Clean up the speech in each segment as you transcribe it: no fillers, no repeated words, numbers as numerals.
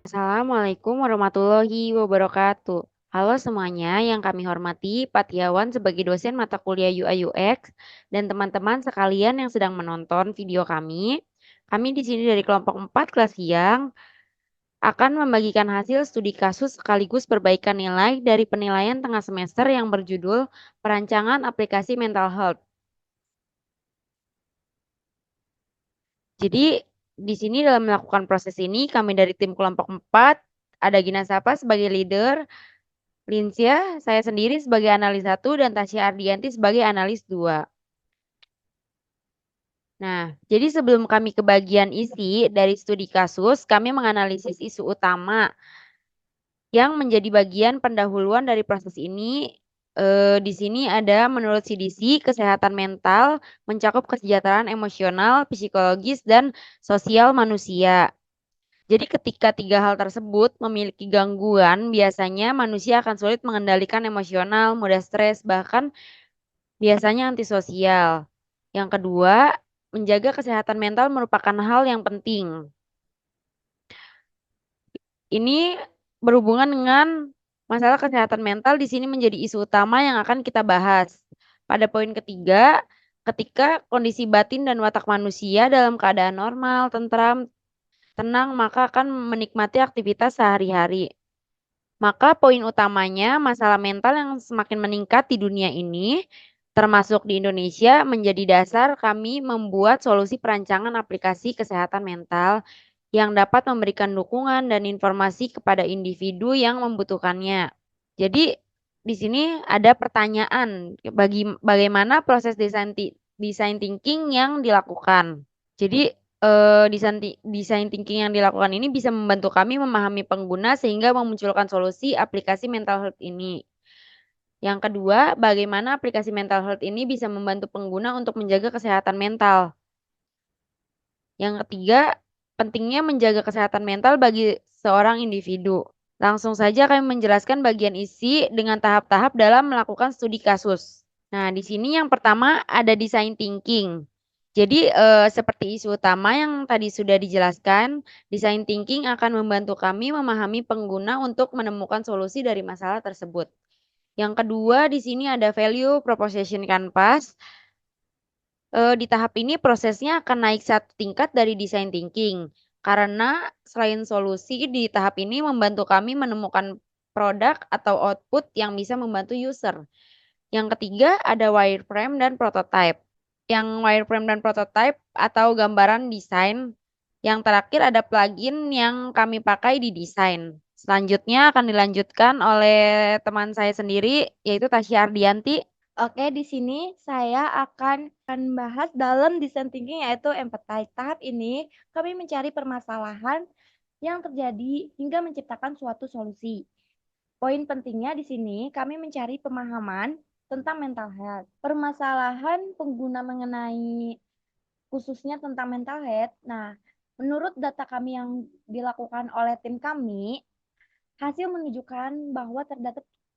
Assalamualaikum warahmatullahi wabarakatuh. Halo semuanya, yang kami hormati Patiawan sebagai dosen mata kuliah UI UX dan teman-teman sekalian yang sedang menonton video kami. Kami di sini dari kelompok 4 kelas siang akan membagikan hasil studi kasus sekaligus perbaikan nilai dari penilaian tengah semester yang berjudul Perancangan Aplikasi Mental Health. Jadi di sini dalam melakukan proses ini kami dari tim kelompok 4 ada Gina Sapa sebagai leader, Linsia, saya sendiri sebagai analis 1 dan Tasya Ardianti sebagai analis 2. Nah, jadi sebelum kami ke bagian isi dari studi kasus, kami menganalisis isu utama yang menjadi bagian pendahuluan dari proses ini. Di sini ada menurut CDC, kesehatan mental mencakup kesejahteraan emosional, psikologis, dan sosial manusia. Jadi ketika tiga hal tersebut memiliki gangguan, biasanya manusia akan sulit mengendalikan emosional, mudah stres, bahkan biasanya antisosial. Yang kedua, menjaga kesehatan mental merupakan hal yang penting. Ini berhubungan dengan masalah kesehatan mental di sini menjadi isu utama yang akan kita bahas. Pada poin ketiga, ketika kondisi batin dan watak manusia dalam keadaan normal, tentram, tenang, maka akan menikmati aktivitas sehari-hari. Maka poin utamanya masalah mental yang semakin meningkat di dunia ini, termasuk di Indonesia, menjadi dasar kami membuat solusi perancangan aplikasi kesehatan mental yang dapat memberikan dukungan dan informasi kepada individu yang membutuhkannya. Jadi di sini ada pertanyaan bagaimana proses design thinking yang dilakukan. Jadi design thinking yang dilakukan ini bisa membantu kami memahami pengguna sehingga memunculkan solusi aplikasi mental health ini. Yang kedua, bagaimana aplikasi mental health ini bisa membantu pengguna untuk menjaga kesehatan mental. Yang ketiga, pentingnya menjaga kesehatan mental bagi seorang individu. Langsung saja kami menjelaskan bagian isi dengan tahap-tahap dalam melakukan studi kasus. Nah, di sini yang pertama ada design thinking. Jadi, seperti isu utama yang tadi sudah dijelaskan, design thinking akan membantu kami memahami pengguna untuk menemukan solusi dari masalah tersebut. Yang kedua, di sini ada value proposition canvas. Di tahap ini prosesnya akan naik satu tingkat dari design thinking, karena selain solusi di tahap ini membantu kami menemukan produk atau output yang bisa membantu user. Yang ketiga ada wireframe dan prototype. Yang wireframe dan prototype atau gambaran desain. Yang terakhir ada plugin yang kami pakai di desain. Selanjutnya akan dilanjutkan oleh teman saya sendiri yaitu Tasya Ardianti. Oke, di sini saya akan bahas dalam design thinking yaitu empathize. Tahap ini kami mencari permasalahan yang terjadi hingga menciptakan suatu solusi. Poin pentingnya di sini kami mencari pemahaman tentang mental health. Permasalahan pengguna mengenai khususnya tentang mental health. Nah, menurut data kami yang dilakukan oleh tim kami, hasil menunjukkan bahwa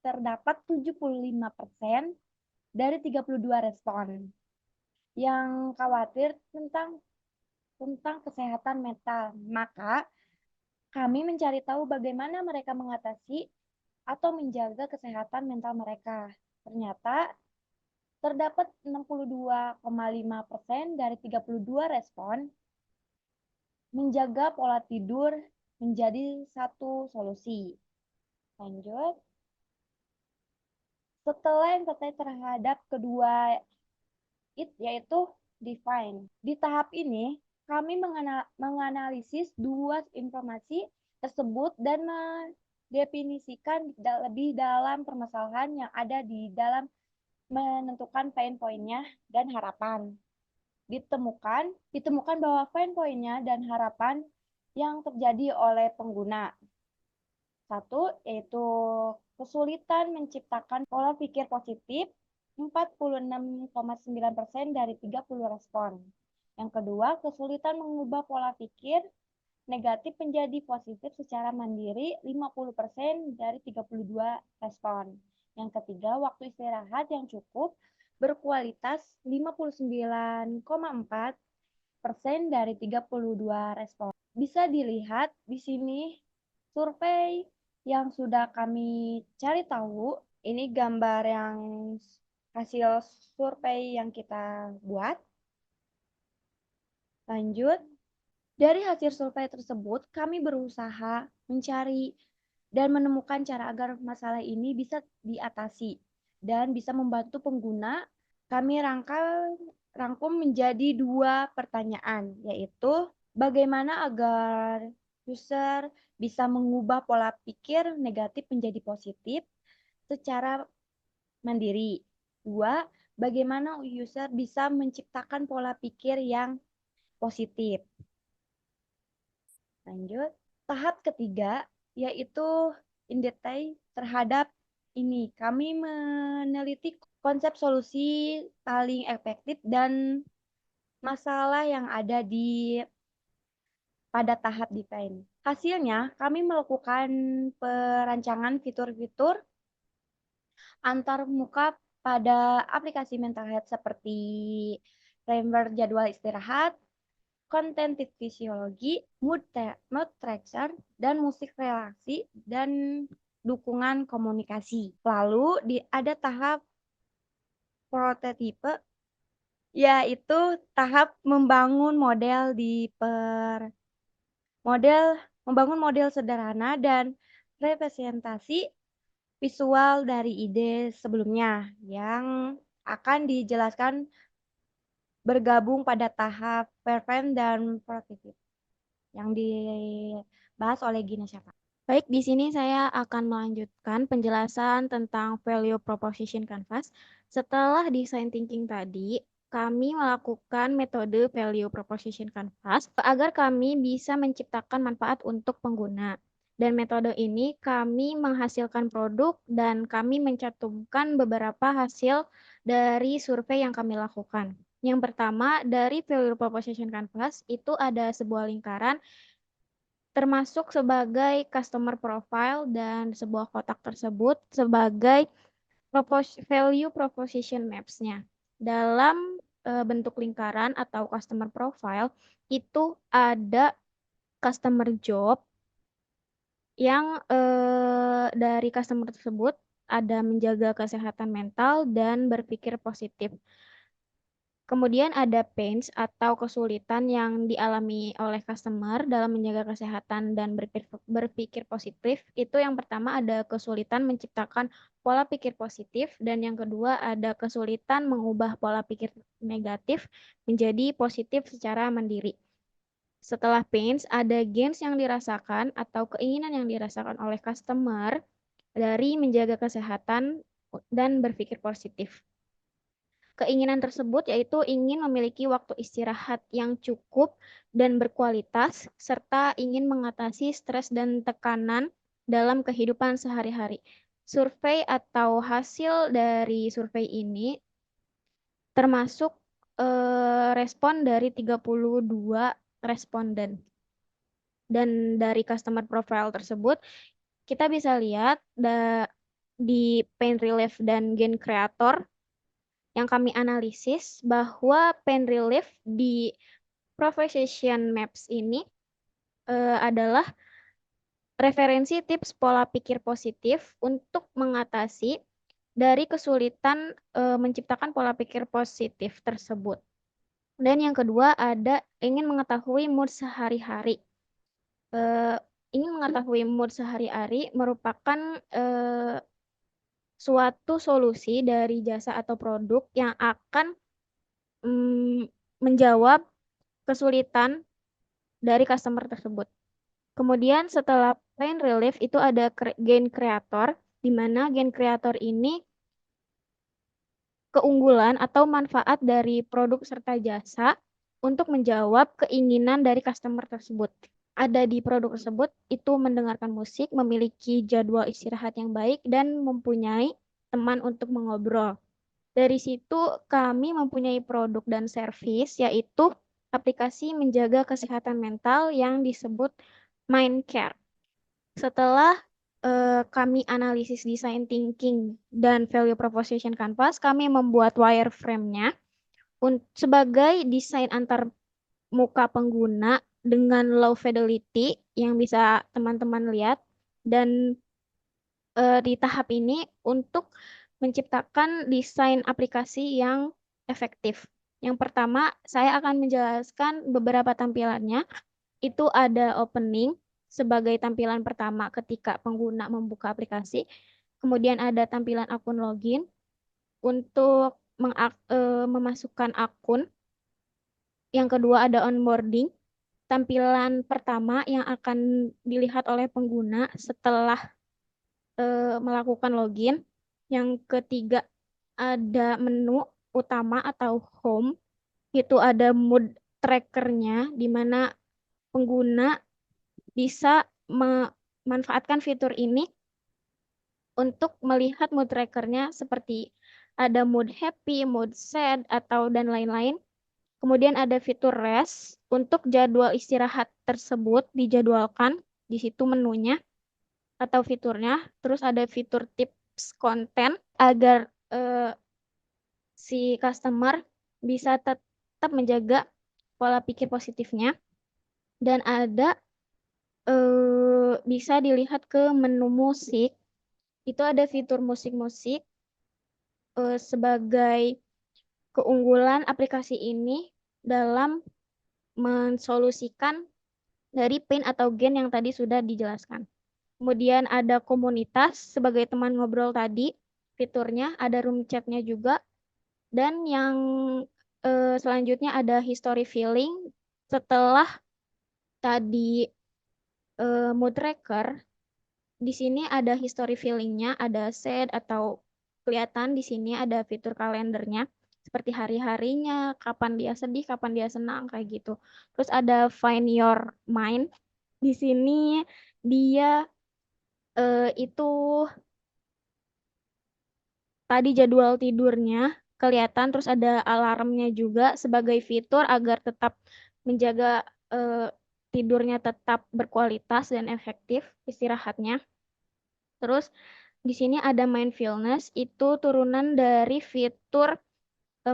terdapat 75% dari 32 respon yang khawatir tentang kesehatan mental. Maka, kami mencari tahu bagaimana mereka mengatasi atau menjaga kesehatan mental mereka. Ternyata terdapat 62,5% dari 32 respon menjaga pola tidur menjadi satu solusi. Lanjut. Setelah empati terhadap kedua yaitu define. Di tahap ini, kami menganalisis dua informasi tersebut dan mendefinisikan lebih dalam permasalahan yang ada di dalam menentukan pain point-nya dan harapan. Ditemukan bahwa pain point-nya dan harapan yang terjadi oleh pengguna. Satu, yaitu kesulitan menciptakan pola pikir positif, 46,9% dari 30 respon. Yang kedua, kesulitan mengubah pola pikir negatif menjadi positif secara mandiri, 50% dari 32 respon. Yang ketiga, waktu istirahat yang cukup berkualitas, 59,4% dari 32 respon. Bisa dilihat di sini Survei yang sudah kami cari tahu, ini gambar yang hasil survei yang kita buat. Lanjut, dari hasil survei tersebut, kami berusaha mencari dan menemukan cara agar masalah ini bisa diatasi dan bisa membantu pengguna. Kami rangkum menjadi 2 pertanyaan, yaitu bagaimana agar user bisa mengubah pola pikir negatif menjadi positif secara mandiri. 2, bagaimana user bisa menciptakan pola pikir yang positif. Lanjut, tahap ketiga yaitu in detail terhadap ini. Kami meneliti konsep solusi paling efektif dan masalah yang ada pada tahap desain. Hasilnya, kami melakukan perancangan fitur-fitur antar muka pada aplikasi mental health seperti framework jadwal istirahat, konten fisiologi, mood tracker, dan musik relaksi, dan dukungan komunikasi. Lalu ada tahap prototipe, yaitu tahap membangun membangun model sederhana dan representasi visual dari ide sebelumnya yang akan dijelaskan bergabung pada tahap prevent dan prototipe yang dibahas oleh Gina Syafa. Baik, di sini saya akan melanjutkan penjelasan tentang value proposition canvas. Setelah design thinking tadi, kami melakukan metode value proposition canvas agar kami bisa menciptakan manfaat untuk pengguna. Dan metode ini kami menghasilkan produk dan kami mencantumkan beberapa hasil dari survei yang kami lakukan. Yang pertama, dari value proposition canvas itu ada sebuah lingkaran termasuk sebagai customer profile dan sebuah kotak tersebut sebagai value proposition maps-nya. Dalam bentuk lingkaran atau customer profile itu ada customer job yang dari customer tersebut ada menjaga kesehatan mental dan berpikir positif. Kemudian ada pains atau kesulitan yang dialami oleh customer dalam menjaga kesehatan dan berpikir positif. Itu yang pertama ada kesulitan menciptakan pola pikir positif dan yang kedua ada kesulitan mengubah pola pikir negatif menjadi positif secara mandiri. Setelah pains ada gains yang dirasakan atau keinginan yang dirasakan oleh customer dari menjaga kesehatan dan berpikir positif. Keinginan tersebut yaitu ingin memiliki waktu istirahat yang cukup dan berkualitas, serta ingin mengatasi stres dan tekanan dalam kehidupan sehari-hari. Survei atau hasil dari survei ini termasuk respon dari 32 responden. Dan dari customer profile tersebut, kita bisa lihat di pain relief dan gain creator yang kami analisis bahwa pain relief di proposition maps ini adalah referensi tips pola pikir positif untuk mengatasi dari kesulitan menciptakan pola pikir positif tersebut. Dan yang kedua ada ingin mengetahui mood sehari-hari. Ingin mengetahui mood sehari-hari merupakan suatu solusi dari jasa atau produk yang akan menjawab kesulitan dari customer tersebut. Kemudian setelah pain relief itu ada gain creator, di mana gain creator ini keunggulan atau manfaat dari produk serta jasa untuk menjawab keinginan dari customer tersebut. Ada di produk tersebut itu mendengarkan musik, memiliki jadwal istirahat yang baik, dan mempunyai teman untuk mengobrol. Dari situ kami mempunyai produk dan servis yaitu aplikasi menjaga kesehatan mental yang disebut Mindcare. Setelah kami analisis design thinking dan value proposition canvas, kami membuat wireframe-nya sebagai desain antar muka pengguna dengan low fidelity yang bisa teman-teman lihat. Dan di tahap ini untuk menciptakan desain aplikasi yang efektif. Yang pertama, saya akan menjelaskan beberapa tampilannya. Itu ada opening sebagai tampilan pertama ketika pengguna membuka aplikasi. Kemudian ada tampilan akun login untuk memasukkan akun. Yang kedua ada onboarding, tampilan pertama yang akan dilihat oleh pengguna setelah melakukan login. Yang ketiga ada menu utama atau home, itu ada mood trackernya di mana pengguna bisa memanfaatkan fitur ini untuk melihat mood trackernya seperti ada mood happy, mood sad, atau dan lain-lain. Kemudian ada fitur rest untuk jadwal istirahat tersebut dijadwalkan di situ menunya atau fiturnya. Terus ada fitur tips konten agar si customer bisa tetap menjaga pola pikir positifnya. Dan ada bisa dilihat ke menu musik. Itu ada fitur musik-musik sebagai keunggulan aplikasi ini dalam mensolusikan dari pain atau gain yang tadi sudah dijelaskan. Kemudian ada komunitas sebagai teman ngobrol tadi, fiturnya ada room chatnya juga. Dan yang selanjutnya ada history feeling. Setelah tadi mood tracker, di sini ada history feelingnya, ada sad atau kelihatan di sini ada fitur kalendernya seperti hari-harinya, kapan dia sedih, kapan dia senang kayak gitu. Terus ada find your mind. Di sini dia itu tadi jadwal tidurnya kelihatan, terus ada alarmnya juga sebagai fitur agar tetap menjaga tidurnya tetap berkualitas dan efektif istirahatnya. Terus di sini ada mindfulness, itu turunan dari fitur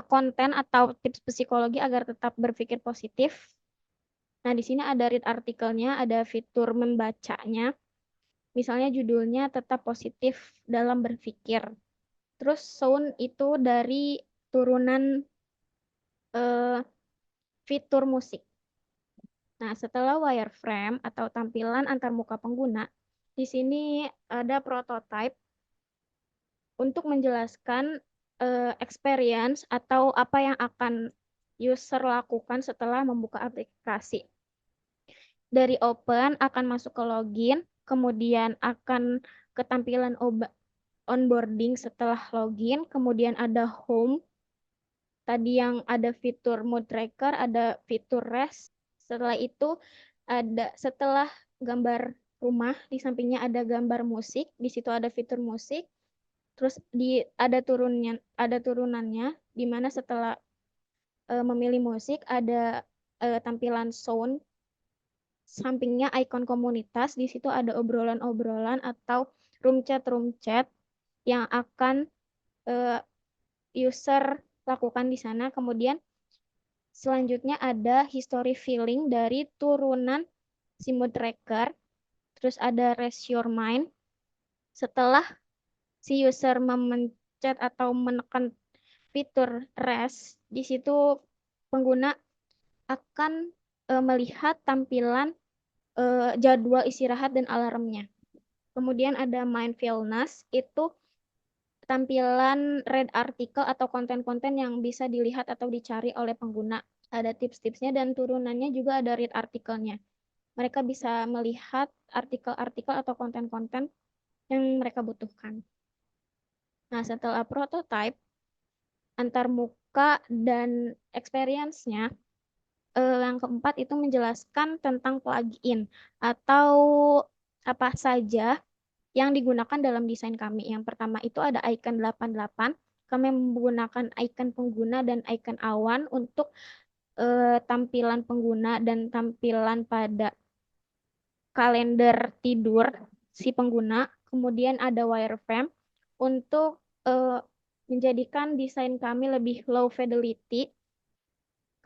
konten atau tips psikologi agar tetap berpikir positif. Nah, di sini ada read artikelnya, ada fitur membacanya. Misalnya judulnya tetap positif dalam berpikir. Terus sound itu dari turunan fitur musik. Nah, setelah wireframe atau tampilan antarmuka pengguna, di sini ada prototype untuk menjelaskan experience atau apa yang akan user lakukan setelah membuka aplikasi. Dari open akan masuk ke login, kemudian akan ke tampilan onboarding setelah login, kemudian ada home. Tadi yang ada fitur mood tracker, ada fitur rest. Setelah itu setelah gambar rumah, di sampingnya ada gambar musik, di situ ada fitur musik. Terus ada turunannya di mana setelah memilih musik ada tampilan sound, sampingnya ikon komunitas, di situ ada obrolan-obrolan atau room chat yang akan user lakukan di sana. Kemudian selanjutnya ada history feeling dari turunan si mood tracker. Terus ada rest your mind. Setelah si user memencet atau menekan fitur rest, di situ pengguna akan melihat tampilan jadwal istirahat dan alarmnya. Kemudian ada mindfulness, itu tampilan read artikel atau konten-konten yang bisa dilihat atau dicari oleh pengguna. Ada tips-tipsnya dan turunannya juga ada read artikelnya. Mereka bisa melihat artikel-artikel atau konten-konten yang mereka butuhkan. Nah, setelah prototype, antar muka dan experience-nya, yang keempat itu menjelaskan tentang plugin atau apa saja yang digunakan dalam desain kami. Yang pertama itu ada icon 88. Kami menggunakan icon pengguna dan icon awan untuk tampilan pengguna dan tampilan pada kalender tidur si pengguna. Kemudian ada wireframe untuk menjadikan desain kami lebih low fidelity.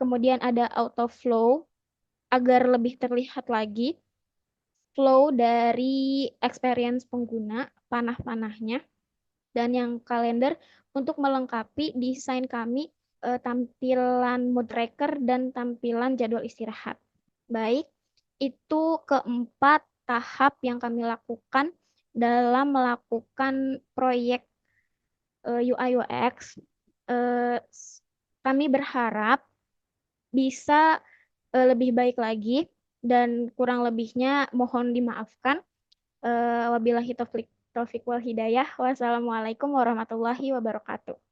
Kemudian ada auto flow agar lebih terlihat lagi flow dari experience pengguna, panah-panahnya, dan yang kalender untuk melengkapi desain kami, tampilan mood tracker dan tampilan jadwal istirahat. Baik, itu keempat tahap yang kami lakukan dalam melakukan proyek UI UX. Kami berharap bisa lebih baik lagi dan kurang lebihnya mohon dimaafkan. Wabillahi taufiq wal hidayah. Wassalamualaikum warahmatullahi wabarakatuh.